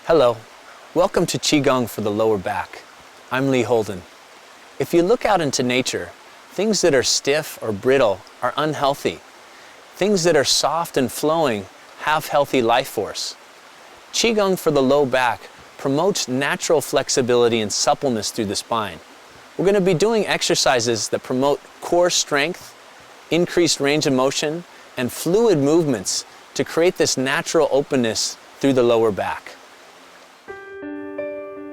Hello, welcome to Qigong for the lower back. I'm Holden. If you look out into nature, things that are stiff or brittle are unhealthy. Things that are soft and flowing have healthy life force. Qigong for the low back promotes natural flexibility and suppleness through the spine. We're going to be doing exercises that promote core strength, increased range of motion, and fluid movements to create this natural openness through the lower back.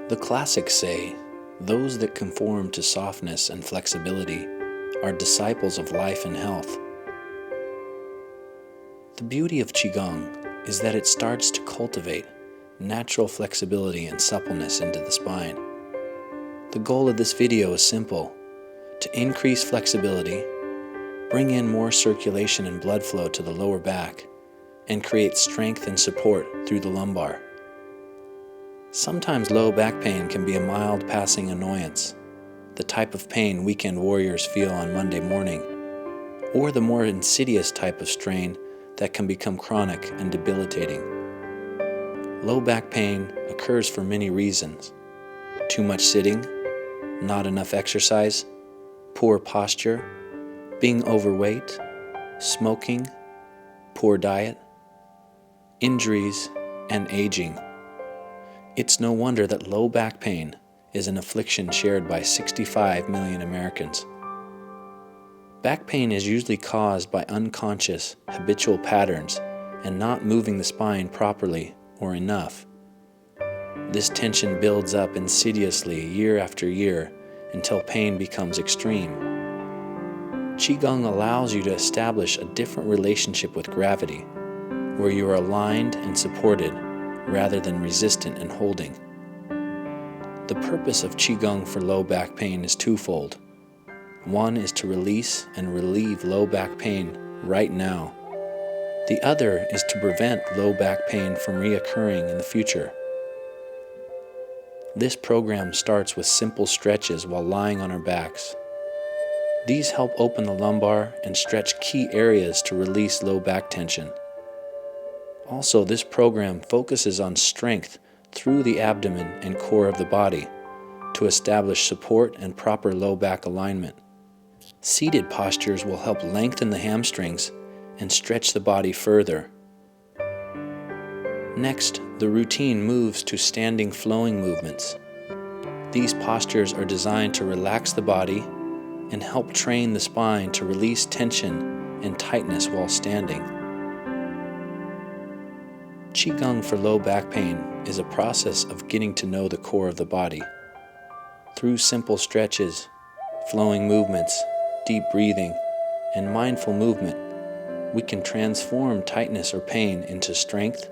The classics say, those that conform to softness and flexibility are disciples of life and health. The beauty of Qigong is that it starts to cultivate natural flexibility and suppleness into the spine. The goal of this video is simple: to increase flexibility, bring in more circulation and blood flow to the lower back, and create strength and support through the lumbar. Sometimes low back pain can be a mild passing annoyance, the type of pain weekend warriors feel on Monday morning, or the more insidious type of strain that can become chronic and debilitating. Low back pain occurs for many reasons: too much sitting, not enough exercise, poor posture, being overweight, smoking, poor diet, injuries, and aging. It's no wonder that low back pain is an affliction shared by 65 million Americans. Back pain is usually caused by unconscious, habitual patterns and not moving the spine properly or enough. This tension builds up insidiously year after year until pain becomes extreme. Qigong allows you to establish a different relationship with gravity, where you are aligned and supported rather than resistant and holding. The purpose of Qigong for low back pain is twofold. One is to release and relieve low back pain right now. The other is to prevent low back pain from reoccurring in the future. This program starts with simple stretches while lying on our backs. These help open the lumbar and stretch key areas to release low back tension. Also, this program focuses on strength through the abdomen and core of the body to establish support and proper low back alignment. Seated postures will help lengthen the hamstrings and stretch the body further. Next, the routine moves to standing flowing movements. These postures are designed to relax the body and help train the spine to release tension and tightness while standing. Qigong for low back pain is a process of getting to know the core of the body. Through simple stretches, flowing movements, deep breathing, and mindful movement, we can transform tightness or pain into strength,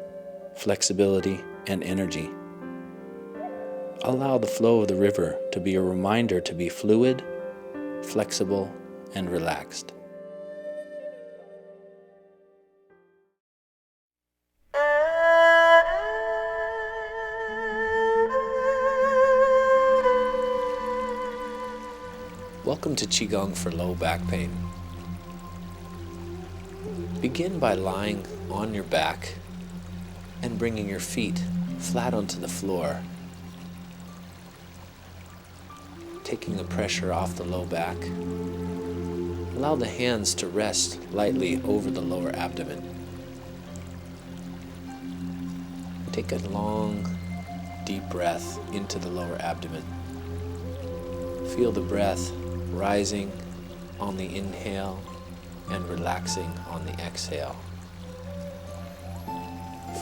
flexibility, and energy. Allow the flow of the river to be a reminder to be fluid, flexible, and relaxed. Welcome to Qigong for low back pain. Begin by lying on your back and bringing your feet flat onto the floor, taking the pressure off the low back. Allow the hands to rest lightly over the lower abdomen. Take a long, deep breath into the lower abdomen. Feel the breath rising on the inhale and relaxing on the exhale.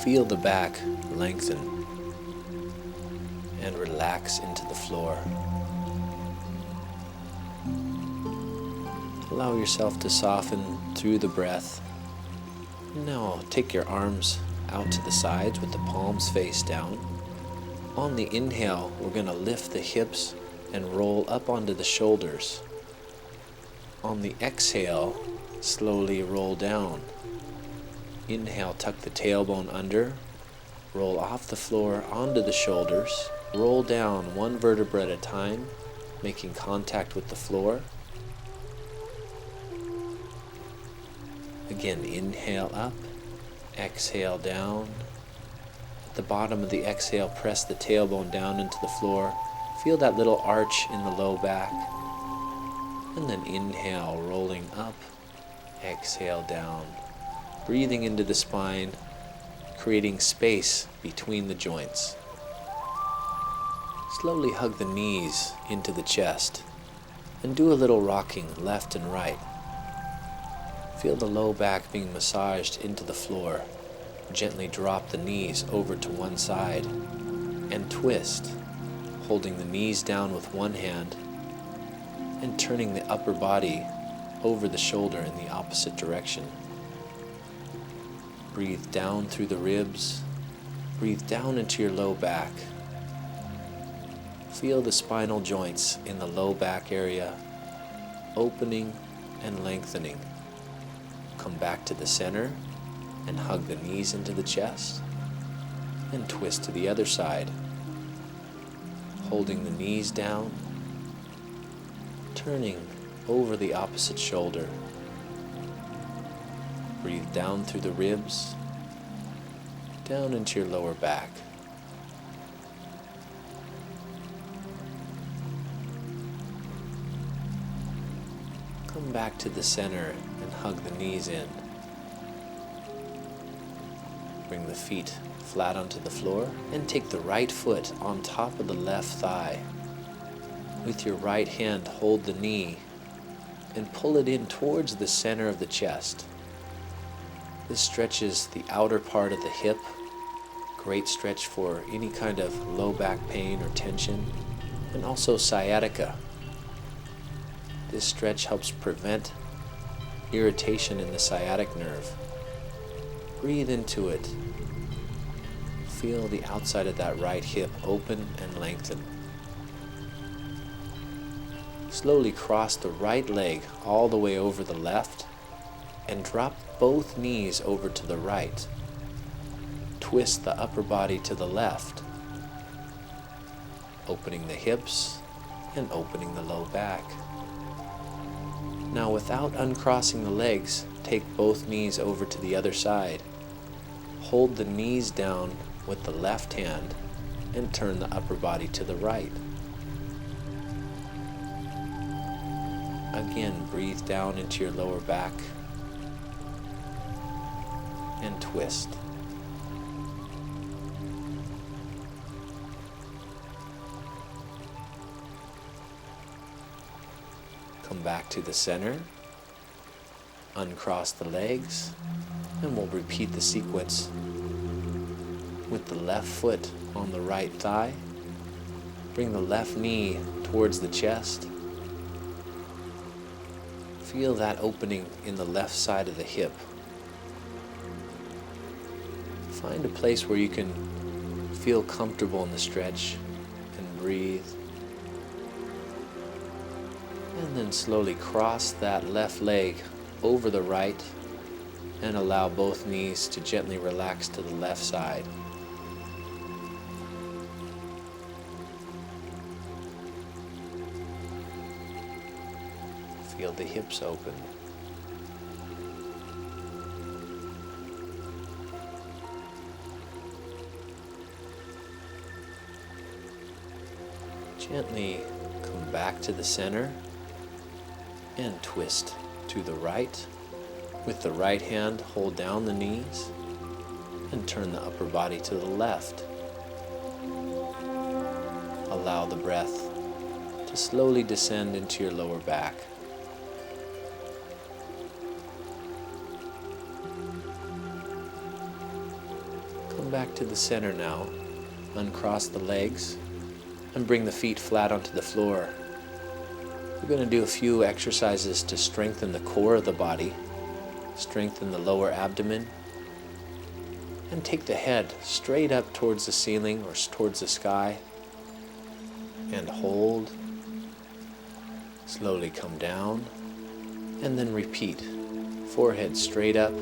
Feel the back lengthen and relax into the floor. Allow yourself to soften through the breath. Now take your arms out to the sides with the palms face down. On the inhale, we're going to lift the hips and roll up onto the shoulders. On the exhale, slowly roll down. Inhale, tuck the tailbone under, roll off the floor onto the shoulders, roll down one vertebra at a time, making contact with the floor. Again, inhale up, exhale down, At the bottom of the exhale, press the tailbone down into the floor. Feel that little arch in the low back. And then inhale, rolling up. Exhale down. Breathing into the spine, creating space between the joints. Slowly hug the knees into the chest and do a little rocking left and right. Feel the low back being massaged into the floor. Gently drop the knees over to one side and twist, holding the knees down with one hand and turning the upper body over the shoulder in the opposite direction. Breathe down through the ribs. Breathe down into your low back. Feel the spinal joints in the low back area opening and lengthening. Come back to the center and hug the knees into the chest and twist to the other side, holding the knees down, turning over the opposite shoulder. Breathe down through the ribs, down into your lower back. Come back to the center and hug the knees in. Bring the feet flat onto the floor and take the right foot on top of the left thigh. With your right hand, hold the knee and pull it in towards the center of the chest. This stretches the outer part of the hip. Great stretch for any kind of low back pain or tension, and also sciatica. This stretch helps prevent irritation in the sciatic nerve. Breathe into it. Feel the outside of that right hip open and lengthen. Slowly cross the right leg all the way over the left and drop both knees over to the right. Twist the upper body to the left, opening the hips and opening the low back. Now, without uncrossing the legs, take both knees over to the other side. Hold the knees down with the left hand and turn the upper body to the right. Again, breathe down into your lower back and twist. Come back to the center, uncross the legs, and we'll repeat the sequence with the left foot on the right thigh. Bring the left knee towards the chest. Feel that opening in the left side of the hip. Find a place where you can feel comfortable in the stretch and breathe. And then slowly cross that left leg over the right and allow both knees to gently relax to the left side. Feel the hips open. Gently come back to the center and twist to the right. With the right hand, hold down the knees and turn the upper body to the left. Allow the breath to slowly descend into your lower back. Come back to the center now. Uncross the legs and bring the feet flat onto the floor. We're going to do a few exercises to strengthen the core of the body, strengthen the lower abdomen, and take the head straight up towards the ceiling or towards the sky, and hold. Slowly come down, and then repeat. Forehead straight up.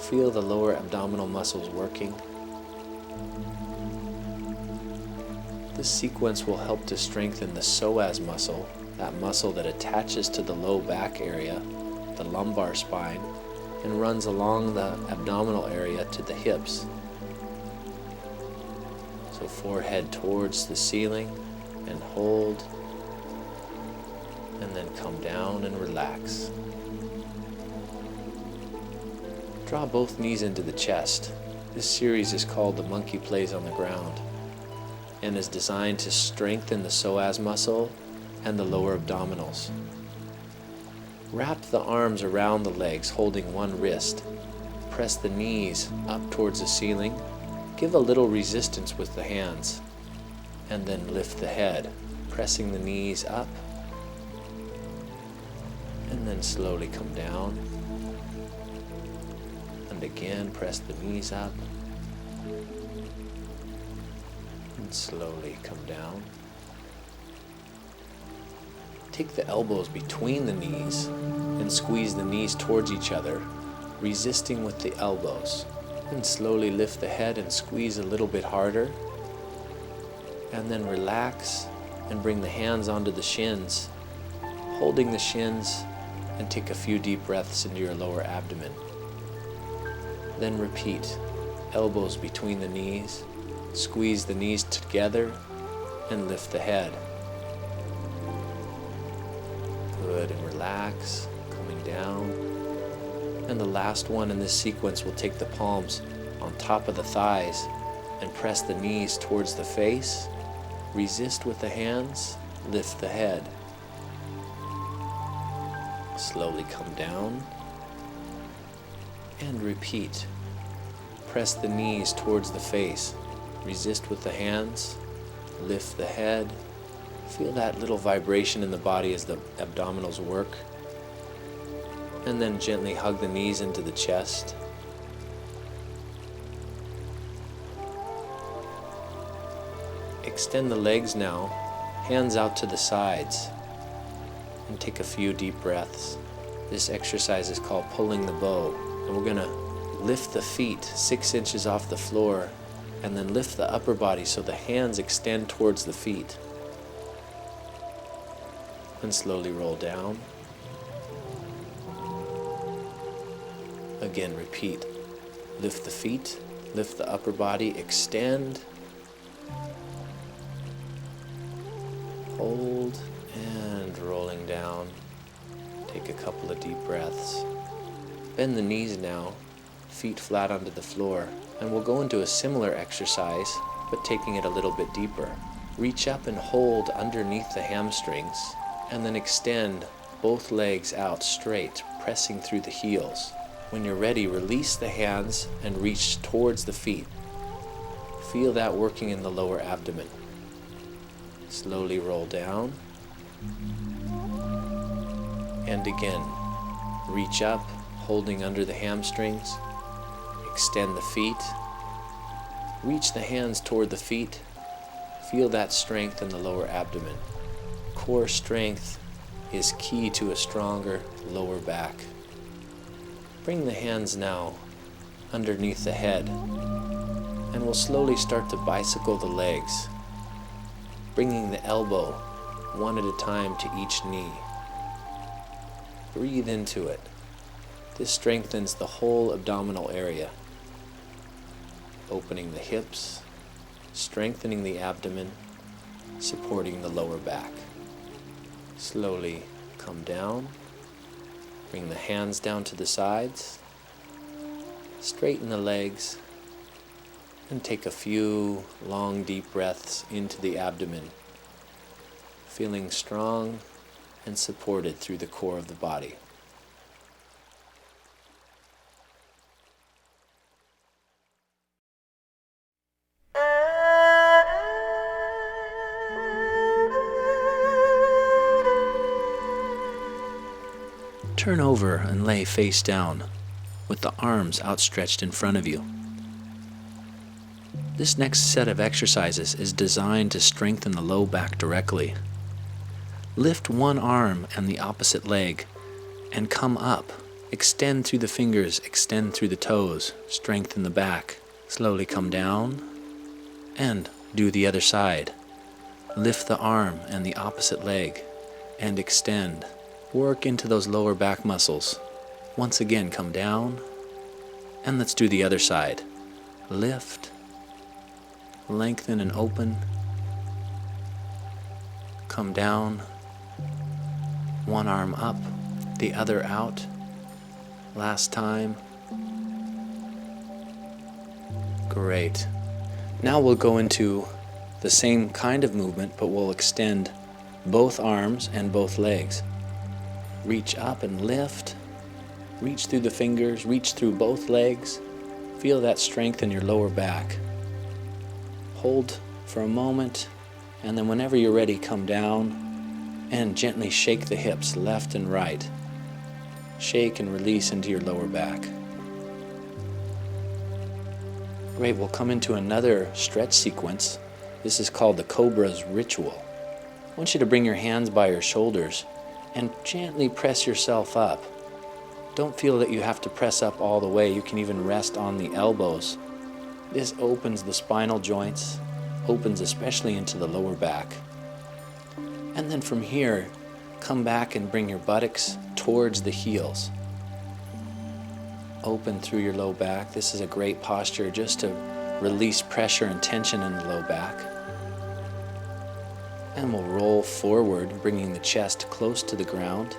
Feel the lower abdominal muscles working. This sequence will help to strengthen the psoas muscle, that muscle that attaches to the low back area, the lumbar spine, and runs along the abdominal area to the hips. So forehead towards the ceiling and hold, and then come down and relax. Draw both knees into the chest. This series is called the monkey plays on the ground and is designed to strengthen the psoas muscle and the lower abdominals. Wrap the arms around the legs, holding one wrist. Press the knees up towards the ceiling. Give a little resistance with the hands, and then lift the head, pressing the knees up, and then slowly come down. And again, press the knees up, and slowly come down. Take the elbows between the knees and squeeze the knees towards each other, resisting with the elbows. And slowly lift the head and squeeze a little bit harder. And then relax and bring the hands onto the shins, holding the shins, and take a few deep breaths into your lower abdomen. Then repeat, elbows between the knees, squeeze the knees together, and lift the head. Good, and relax, coming down. And the last one in this sequence will take the palms on top of the thighs and press the knees towards the face, resist with the hands, lift the head. Slowly come down and repeat. Press the knees towards the face, resist with the hands, lift the head. Feel that little vibration in the body as the abdominals work. And then gently hug the knees into the chest. Extend the legs now, hands out to the sides, and take a few deep breaths. This exercise is called pulling the bow, and we're going to lift the feet 6 inches off the floor and then lift the upper body so the hands extend towards the feet. And slowly roll down. Again, repeat. Lift the feet, lift the upper body, extend, hold, and rolling down. Take a couple of deep breaths. Bend the knees now, feet flat onto the floor, and we'll go into a similar exercise, but taking it a little bit deeper. Reach up and hold underneath the hamstrings, and then extend both legs out straight, pressing through the heels. When you're ready, release the hands and reach towards the feet. Feel that working in the lower abdomen. Slowly roll down. And again, reach up, holding under the hamstrings. Extend the feet. Reach the hands toward the feet. Feel that strength in the lower abdomen. Core strength is key to a stronger lower back. Bring the hands now underneath the head, and we'll slowly start to bicycle the legs, bringing the elbow one at a time to each knee. Breathe into it. This strengthens the whole abdominal area, opening the hips, strengthening the abdomen, supporting the lower back. Slowly come down. Bring the hands down to the sides, straighten the legs, and take a few long, deep breaths into the abdomen, feeling strong and supported through the core of the body. Turn over and lay face down, with the arms outstretched in front of you. This next set of exercises is designed to strengthen the low back directly. Lift one arm and the opposite leg, and come up. Extend through the fingers, extend through the toes, strengthen the back. Slowly come down, and do the other side. Lift the arm and the opposite leg, and extend. Work into those lower back muscles. Once again, come down, and let's do the other side. Lift, Lengthen and open. Come down. One arm up, the other out. Last time. Great. Now we'll go into the same kind of movement, but we'll extend both arms and both legs. Reach up and lift. Reach through the fingers, reach through both legs. Feel that strength in your lower back. Hold for a moment, and then whenever you're ready, come down and gently shake the hips left and right. Shake and release into your lower back. Great, we'll come into another stretch sequence. This is called the Cobra's Ritual. I want you to bring your hands by your shoulders and gently press yourself up. Don't feel that you have to press up all the way. You can even rest on the elbows. This opens the spinal joints, opens especially into the lower back. And then from here, come back and bring your buttocks towards the heels. Open through your low back. This is a great posture just to release pressure and tension in the low back. And we'll roll forward, bringing the chest close to the ground,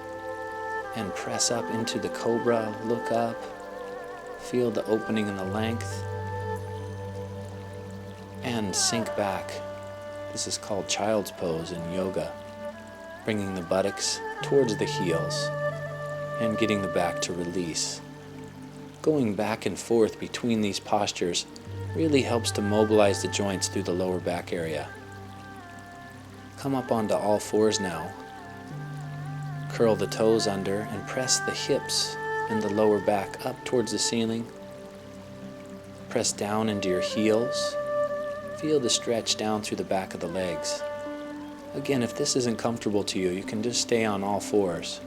and press up into the cobra. Look up. Feel the opening and the length. And sink back. This is called child's pose in yoga. Bringing the buttocks towards the heels and getting the back to release. Going back and forth between these postures really helps to mobilize the joints through the lower back area. Come up onto all fours now. Curl the toes under and press the hips and the lower back up towards the ceiling. Press down into your heels. Feel the stretch down through the back of the legs. Again, if this isn't comfortable to you, you can just stay on all fours.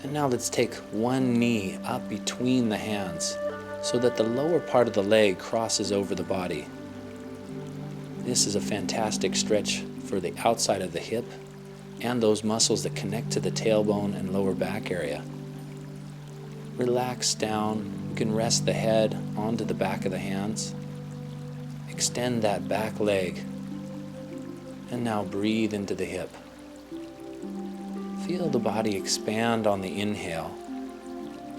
And now let's take one knee up between the hands so that the lower part of the leg crosses over the body. This is a fantastic stretch for the outside of the hip and those muscles that connect to the tailbone and lower back area. Relax down. You can rest the head onto the back of the hands. Extend that back leg. And now breathe into the hip. Feel the body expand on the inhale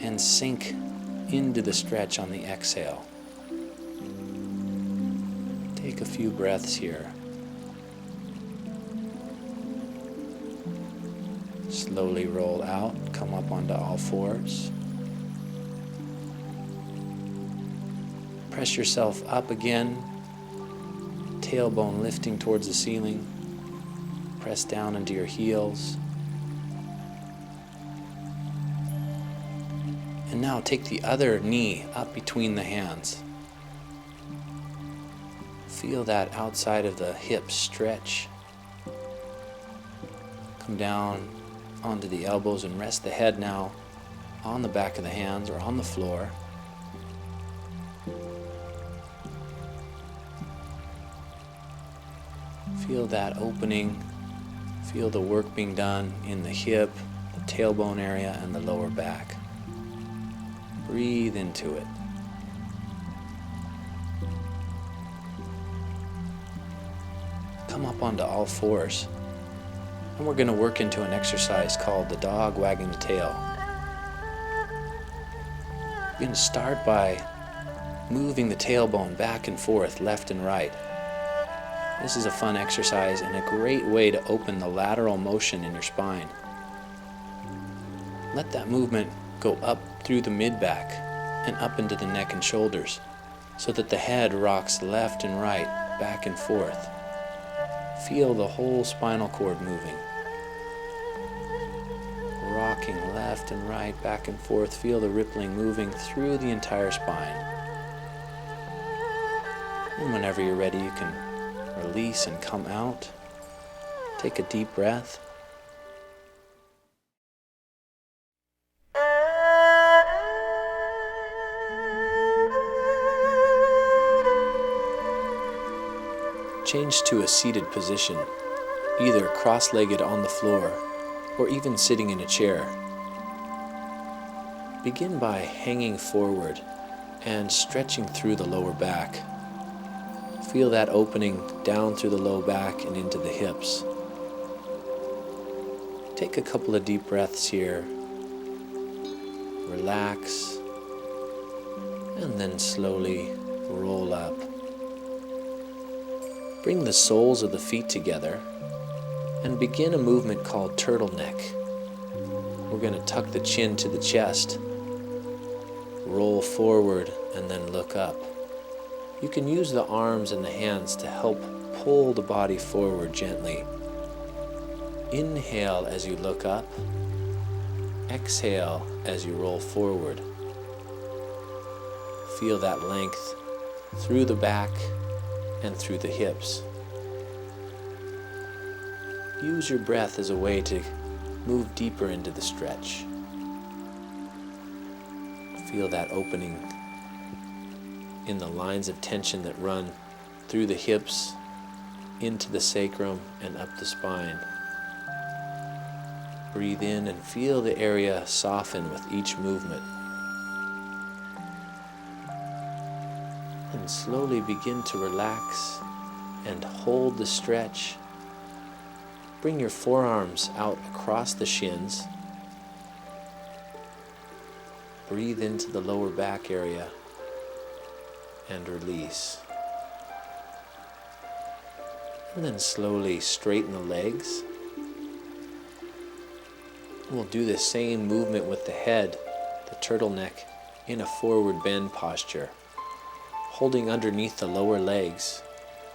and sink into the stretch on the exhale. Take a few breaths here. Slowly roll out, come up onto all fours. Press yourself up again, tailbone lifting towards the ceiling. Press down into your heels. And now take the other knee up between the hands. Feel that outside of the hip stretch. Come down onto the elbows and rest the head now on the back of the hands or on the floor. Feel that opening. Feel the work being done in the hip, the tailbone area, and the lower back. Breathe into it. Come up onto all fours. And we're going to work into an exercise called the dog wagging the tail. You're going to start by moving the tailbone back and forth, left and right. This is a fun exercise and a great way to open the lateral motion in your spine. Let that movement go up through the mid-back and up into the neck and shoulders so that the head rocks left and right, back and forth. Feel the whole spinal cord moving. Rocking left and right, back and forth. Feel the rippling moving through the entire spine. And whenever you're ready, you can release and come out. Take a deep breath. Change to a seated position, either cross-legged on the floor or even sitting in a chair. Begin by hanging forward and stretching through the lower back. Feel that opening down through the low back and into the hips. Take a couple of deep breaths here. Relax, and then slowly roll up. Bring the soles of the feet together and begin a movement called turtleneck. We're going to tuck the chin to the chest, roll forward, and then look up. You can use the arms and the hands to help pull the body forward gently. Inhale as you look up. Exhale as you roll forward. Feel that length through the back and through the hips. Use your breath as a way to move deeper into the stretch. Feel that opening in the lines of tension that run through the hips, into the sacrum, and up the spine. Breathe in and feel the area soften with each movement. And slowly begin to relax and hold the stretch. Bring your forearms out across the shins. Breathe into the lower back area and release. And then slowly straighten the legs. We'll do the same movement with the head, the turtleneck, in a forward bend posture. Holding underneath the lower legs,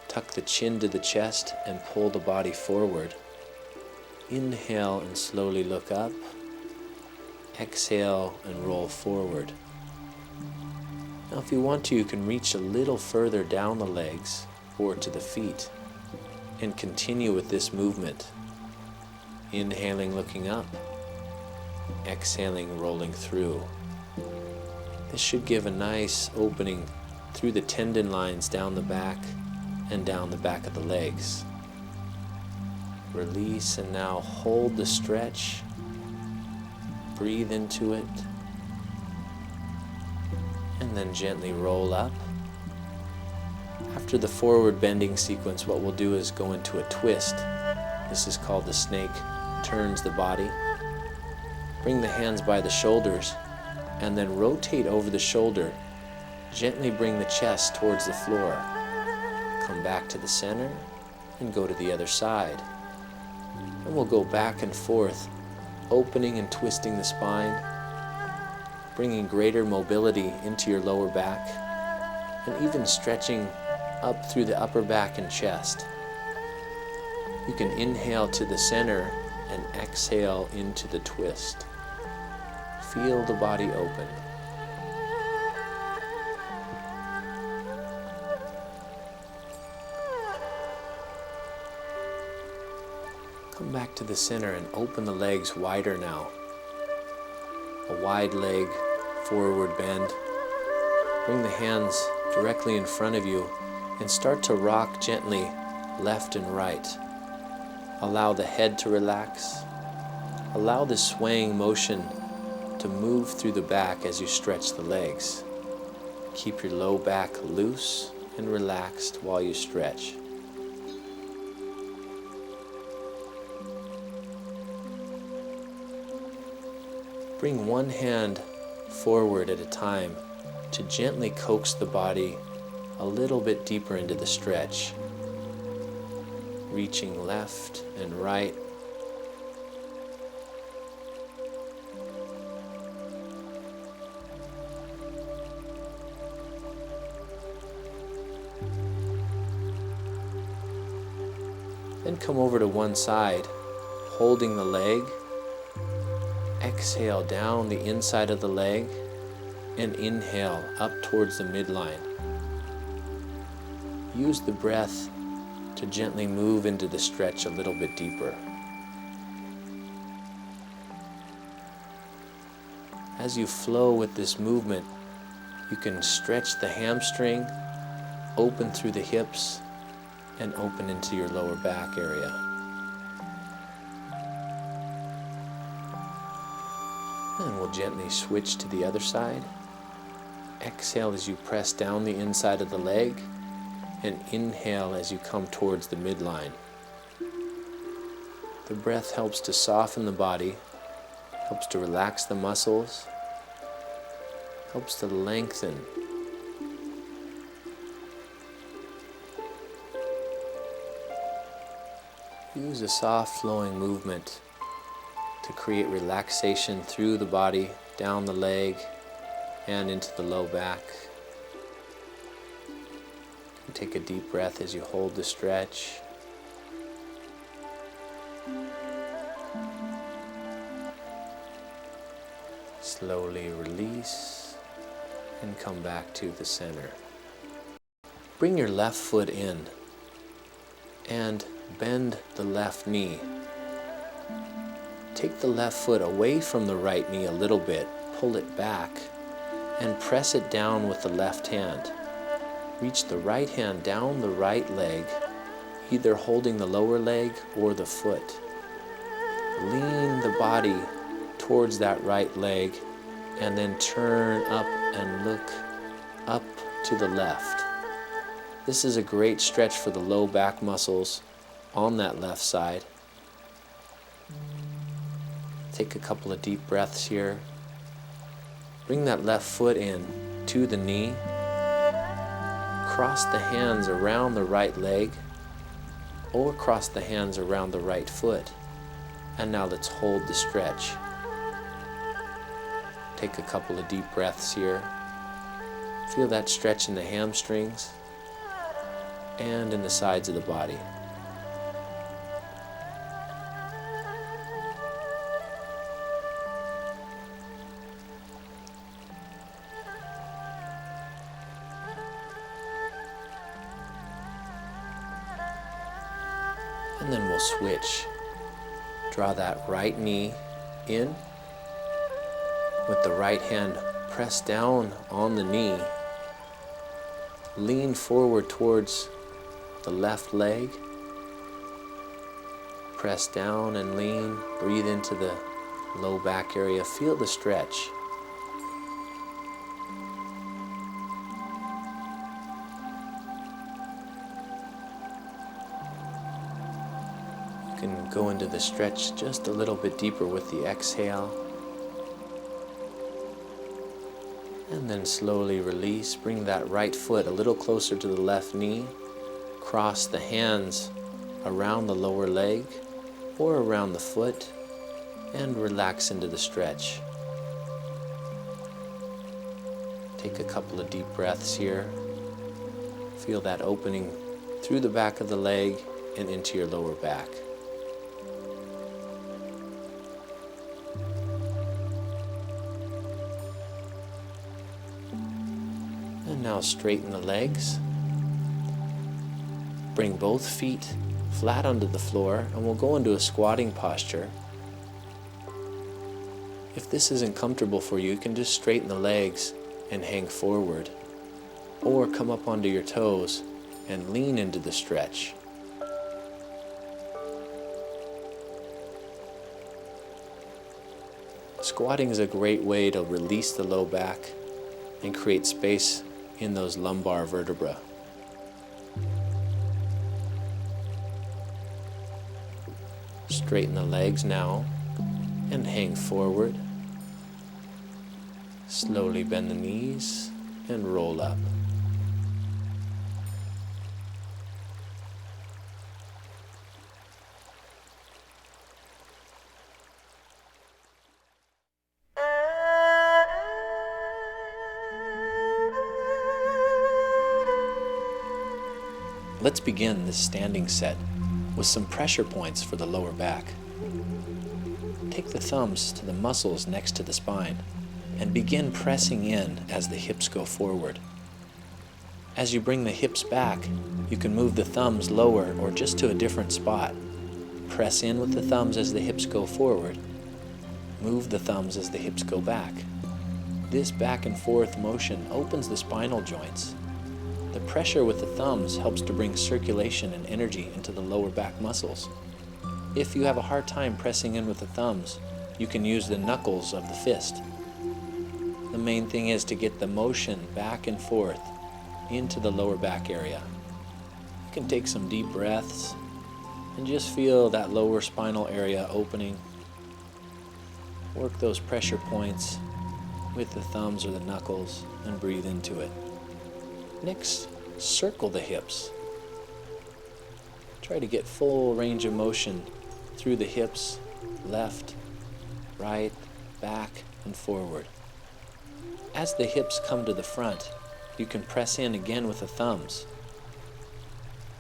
tuck the chin to the chest and pull the body forward. Inhale and slowly look up. Exhale and roll forward. Now if you want to, you can reach a little further down the legs or to the feet and continue with this movement. Inhaling, looking up. Exhaling, rolling through. This should give a nice opening through the tendon lines down the back and down the back of the legs. Release and now hold the stretch. Breathe into it. And then gently roll up. After the forward bending sequence, what we'll do is go into a twist. This is called the snake turns the body. Bring the hands by the shoulders and then rotate over the shoulder. Gently bring the chest towards the floor. Come back to the center and go to the other side. And we'll go back and forth, opening and twisting the spine, bringing greater mobility into your lower back, and even stretching up through the upper back and chest. You can inhale to the center and exhale into the twist. Feel the body open. Come back to the center and open the legs wider now. A wide leg, forward bend. Bring the hands directly in front of you and start to rock gently left and right. Allow the head to relax. Allow the swaying motion to move through the back as you stretch the legs. Keep your low back loose and relaxed while you stretch. Bring one hand forward at a time to gently coax the body a little bit deeper into the stretch. Reaching left and right. Then come over to one side, holding the leg. Exhale down the inside of the leg and inhale up towards the midline. Use the breath to gently move into the stretch a little bit deeper. As you flow with this movement, you can stretch the hamstring, open through the hips, and open into your lower back area. And we'll gently switch to the other side. Exhale as you press down the inside of the leg and inhale as you come towards the midline. The breath helps to soften the body, helps to relax the muscles, helps to lengthen. Use a soft flowing movement to create relaxation through the body, down the leg, and into the low back. And take a deep breath as you hold the stretch. Slowly release and come back to the center. Bring your left foot in and bend the left knee. Take the left foot away from the right knee a little bit, pull it back, and press it down with the left hand. Reach the right hand down the right leg, either holding the lower leg or the foot. Lean the body towards that right leg, and then turn up and look up to the left. This is a great stretch for the low back muscles on that left side. Take a couple of deep breaths here. Bring that left foot in to the knee. Cross the hands around the right leg or cross the hands around the right foot. And now let's hold the stretch. Take a couple of deep breaths here. Feel that stretch in the hamstrings and in the sides of the body. And then we'll switch. Draw that right knee in with the right hand pressed down on the knee. Lean forward towards the left leg. Press down and lean. Breathe into the low back area. Feel the stretch. You can go into the stretch just a little bit deeper with the exhale. And then slowly release. Bring that right foot a little closer to the left knee. Cross the hands around the lower leg or around the foot and relax into the stretch. Take a couple of deep breaths here. Feel that opening through the back of the leg and into your lower back. And now straighten the legs. Bring both feet flat onto the floor and we'll go into a squatting posture. If this isn't comfortable for you, you can just straighten the legs and hang forward, or come up onto your toes and lean into the stretch. Squatting is a great way to release the low back and create space in those lumbar vertebrae. Straighten the legs now and hang forward. Slowly bend the knees and roll up. Let's begin this standing set with some pressure points for the lower back. Take the thumbs to the muscles next to the spine and begin pressing in as the hips go forward. As you bring the hips back, you can move the thumbs lower or just to a different spot. Press in with the thumbs as the hips go forward. Move the thumbs as the hips go back. This back and forth motion opens the spinal joints. The pressure with the thumbs helps to bring circulation and energy into the lower back muscles. If you have a hard time pressing in with the thumbs, you can use the knuckles of the fist. The main thing is to get the motion back and forth into the lower back area. can take some deep breaths and just feel that lower spinal area opening. Work those pressure points with the thumbs or the knuckles and breathe into it. Next, circle the hips. Try to get full range of motion through the hips, left, right, back, and forward. As the hips come to the front, you can press in again with the thumbs.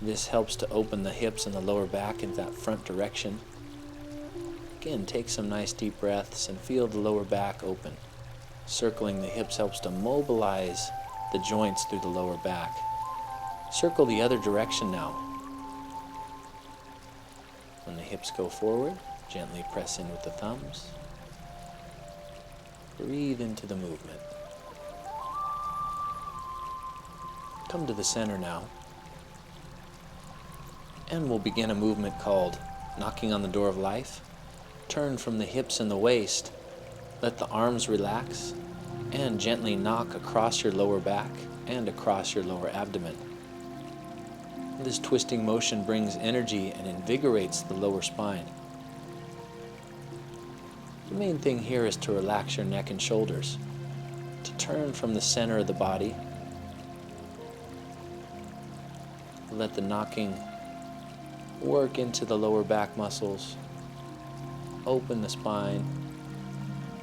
This helps to open the hips and the lower back in that front direction. Again, take some nice deep breaths and feel the lower back open. Circling the hips helps to mobilize the joints through the lower back. Circle the other direction now. When the hips go forward, gently press in with the thumbs. Breathe into the movement. Come to the center now. And we'll begin a movement called knocking on the door of life. Turn from the hips and the waist. Let the arms relax and gently knock across your lower back and across your lower abdomen. This twisting motion brings energy and invigorates the lower spine. The main thing here is to relax your neck and shoulders, to turn from the center of the body. Let the knocking work into the lower back muscles, open the spine,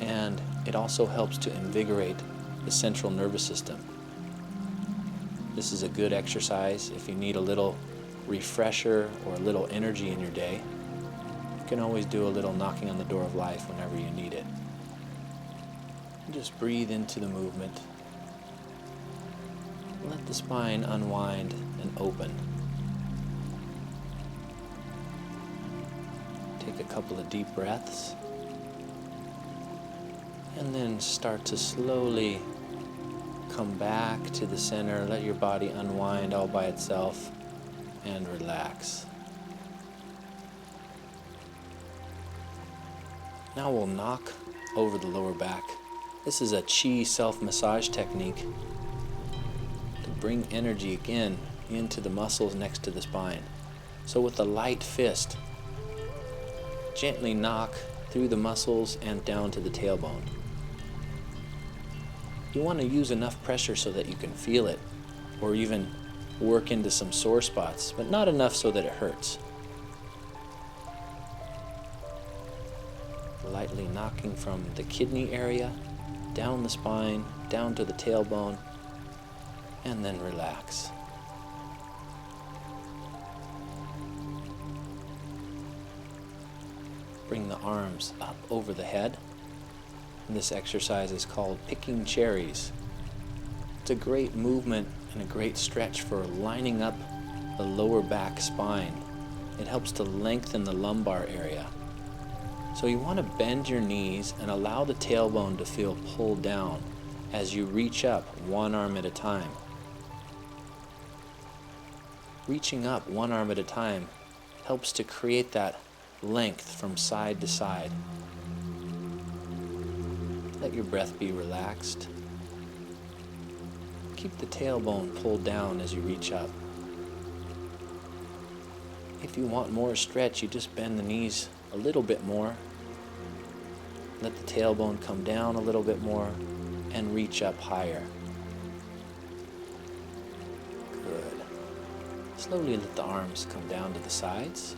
and it also helps to invigorate the central nervous system. This is a good exercise if you need a little refresher or a little energy in your day. You can always do a little knocking on the door of life whenever you need it. And just breathe into the movement. Let the spine unwind and open. Take a couple of deep breaths. And then start to slowly come back to the center. Let your body unwind all by itself and relax. Now we'll knock over the lower back. This is a Qi self-massage technique to bring energy again into the muscles next to the spine. So with a light fist, gently knock through the muscles and down to the tailbone. You want to use enough pressure so that you can feel it, or even work into some sore spots, but not enough so that it hurts. Lightly knocking from the kidney area, down the spine, down to the tailbone, and then relax. Bring the arms up over the head. This exercise is called picking cherries. It's a great movement and a great stretch for lining up the lower back spine. It helps to lengthen the lumbar area. So you want to bend your knees and allow the tailbone to feel pulled down as you reach up one arm at a time. Reaching up one arm at a time helps to create that length from side to side. Let your breath be relaxed. Keep the tailbone pulled down as you reach up. If you want more stretch, you just bend the knees a little bit more. Let the tailbone come down a little bit more and reach up higher. Good. Slowly let the arms come down to the sides.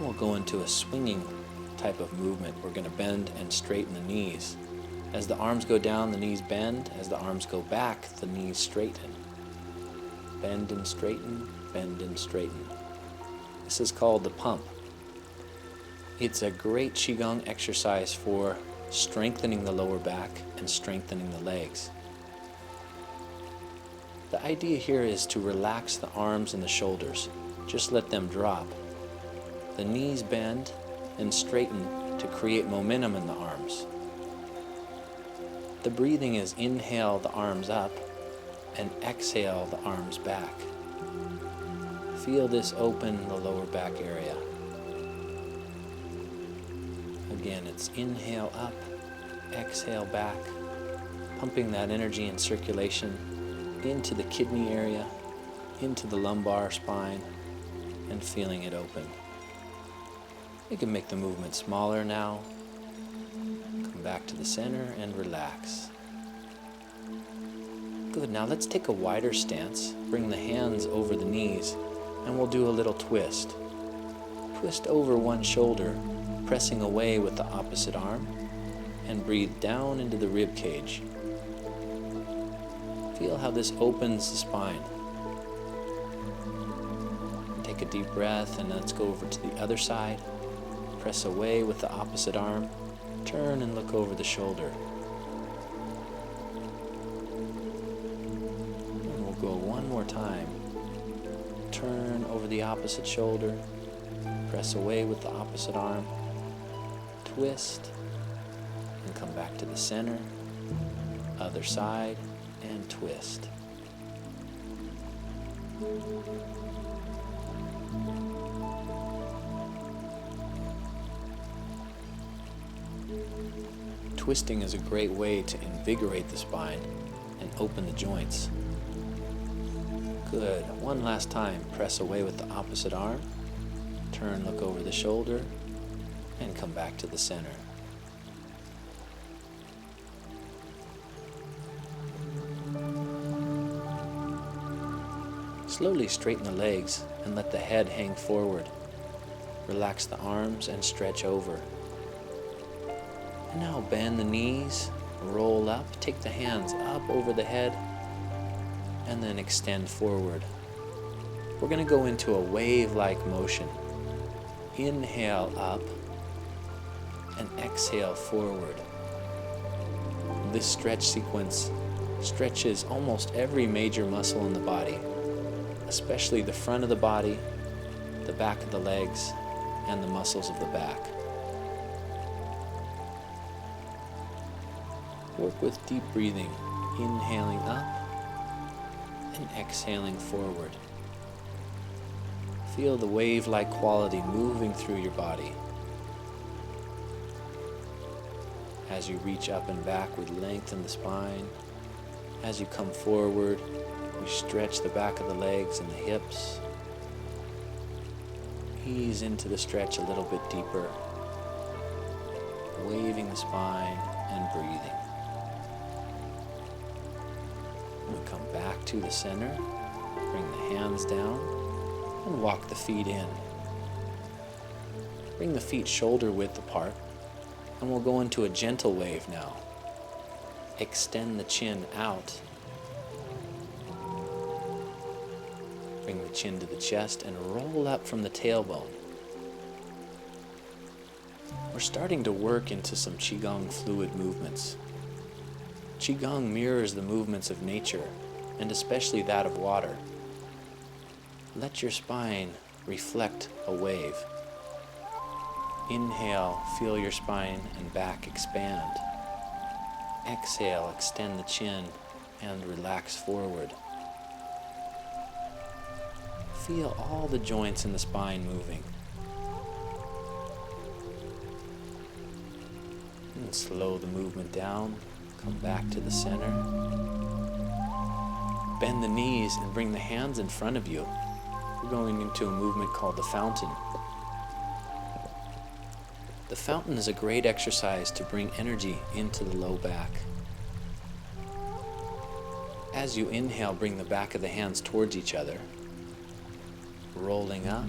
We'll go into a swinging type of movement. We're going to bend and straighten the knees. As the arms go down, the knees bend. As the arms go back, the knees straighten. Bend and straighten, bend and straighten. This is called the pump. It's a great Qigong exercise for strengthening the lower back and strengthening the legs. The idea here is to relax the arms and the shoulders. Just let them drop. The knees bend and straighten to create momentum in the arms. The breathing is inhale the arms up and exhale the arms back. Feel this open the lower back area. Again, it's inhale up, exhale back, pumping that energy and circulation into the kidney area, into the lumbar spine, and feeling it open. You can make the movement smaller now. Come back to the center and relax. Good, now let's take a wider stance. Bring the hands over the knees, and we'll do a little twist. Twist over one shoulder, pressing away with the opposite arm, and breathe down into the rib cage. Feel how this opens the spine. Take a deep breath, and let's go over to the other side. Press away with the opposite arm. Turn and look over the shoulder. And we'll go one more time. Turn over the opposite shoulder. Press away with the opposite arm. Twist. And come back to the center. Other side. And twist. Twisting is a great way to invigorate the spine and open the joints. Good. One last time. Press away with the opposite arm. Turn, look over the shoulder, and come back to the center. Slowly straighten the legs and let the head hang forward. Relax the arms and stretch over. And now bend the knees, roll up, take the hands up over the head, and then extend forward. We're going to go into a wave-like motion. Inhale up and exhale forward. This stretch sequence stretches almost every major muscle in the body, especially the front of the body, the back of the legs, and the muscles of the back. Work with deep breathing, inhaling up and exhaling forward. Feel the wave-like quality moving through your body. As you reach up and back, we lengthen the spine. As you come forward, we stretch the back of the legs and the hips. Ease into the stretch a little bit deeper, waving the spine and breathing. We come back to the center, bring the hands down, and walk the feet in. Bring the feet shoulder width apart, and we'll go into a gentle wave now. Extend the chin out. Bring the chin to the chest and roll up from the tailbone. We're starting to work into some Qigong fluid movements. Qigong mirrors the movements of nature, and especially that of water. Let your spine reflect a wave. Inhale, feel your spine and back expand. Exhale, extend the chin and relax forward. Feel all the joints in the spine moving. And slow the movement down. Come back to the center. Bend the knees and bring the hands in front of you. We're going into a movement called the fountain. The fountain is a great exercise to bring energy into the low back. As you inhale, bring the back of the hands towards each other, rolling up,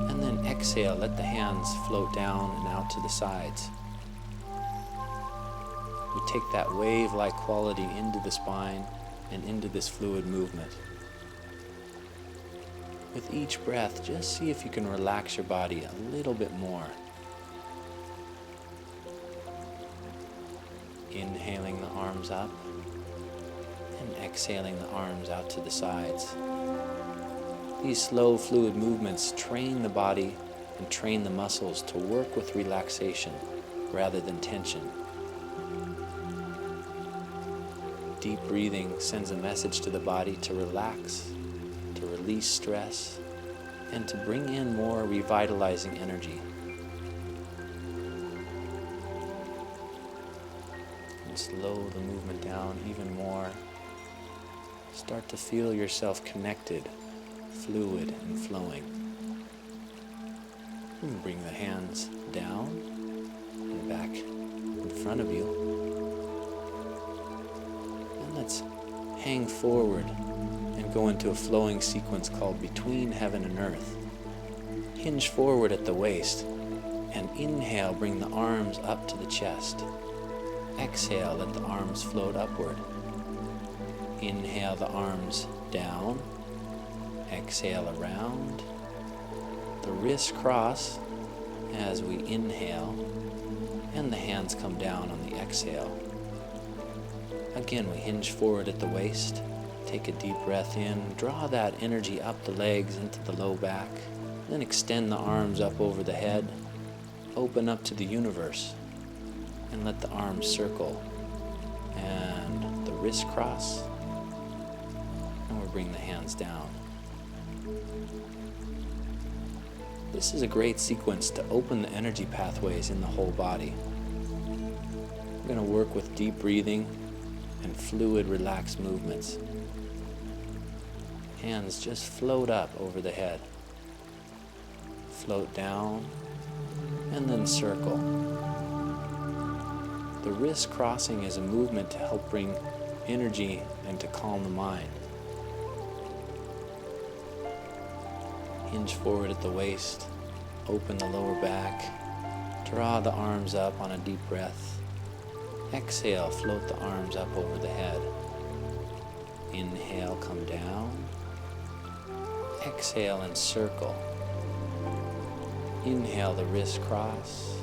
and then exhale, let the hands float down and out to the sides. We take that wave-like quality into the spine and into this fluid movement. With each breath, just see if you can relax your body a little bit more. Inhaling the arms up and exhaling the arms out to the sides. These slow fluid movements train the body and train the muscles to work with relaxation rather than tension. Deep breathing sends a message to the body to relax, to release stress, and to bring in more revitalizing energy. And slow the movement down even more. Start to feel yourself connected, fluid and flowing. And bring the hands down and back in front of you. And let's hang forward and go into a flowing sequence called Between Heaven and Earth. Hinge forward at the waist and inhale, bring the arms up to the chest. Exhale, let the arms float upward. Inhale the arms down. Exhale around. The wrists cross as we inhale, and the hands come down on the exhale. Again, we hinge forward at the waist. Take a deep breath in. Draw that energy up the legs into the low back. Then extend the arms up over the head. Open up to the universe. And let the arms circle. And the wrists cross. And we'll bring the hands down. This is a great sequence to open the energy pathways in the whole body. We're going to work with deep breathing and fluid, relaxed movements. Hands just float up over the head. Float down and then circle. The wrist crossing is a movement to help bring energy and to calm the mind. Hinge forward at the waist, open the lower back, draw the arms up on a deep breath. Exhale, float the arms up over the head. Inhale, come down. Exhale and circle. Inhale, the wrists cross,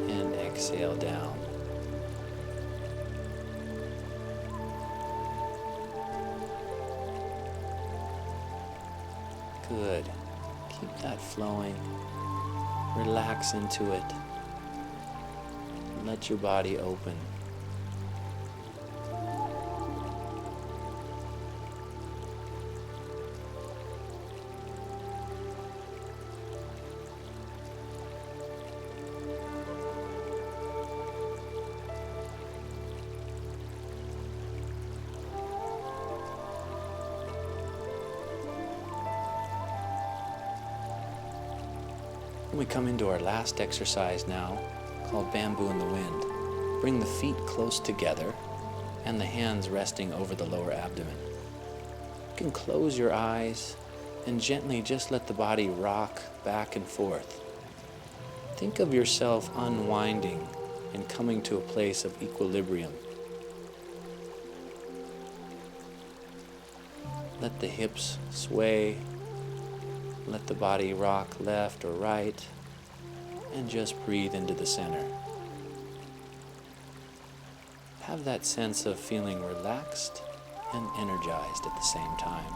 and exhale down. Good. Keep that flowing. Relax into it. Let your body open. We come into our last exercise now, called Bamboo in the Wind. Bring the feet close together and the hands resting over the lower abdomen. You can close your eyes and gently just let the body rock back and forth. Think of yourself unwinding and coming to a place of equilibrium. Let the hips sway. Let the body rock left or right, and just breathe into the center. Have that sense of feeling relaxed and energized at the same time.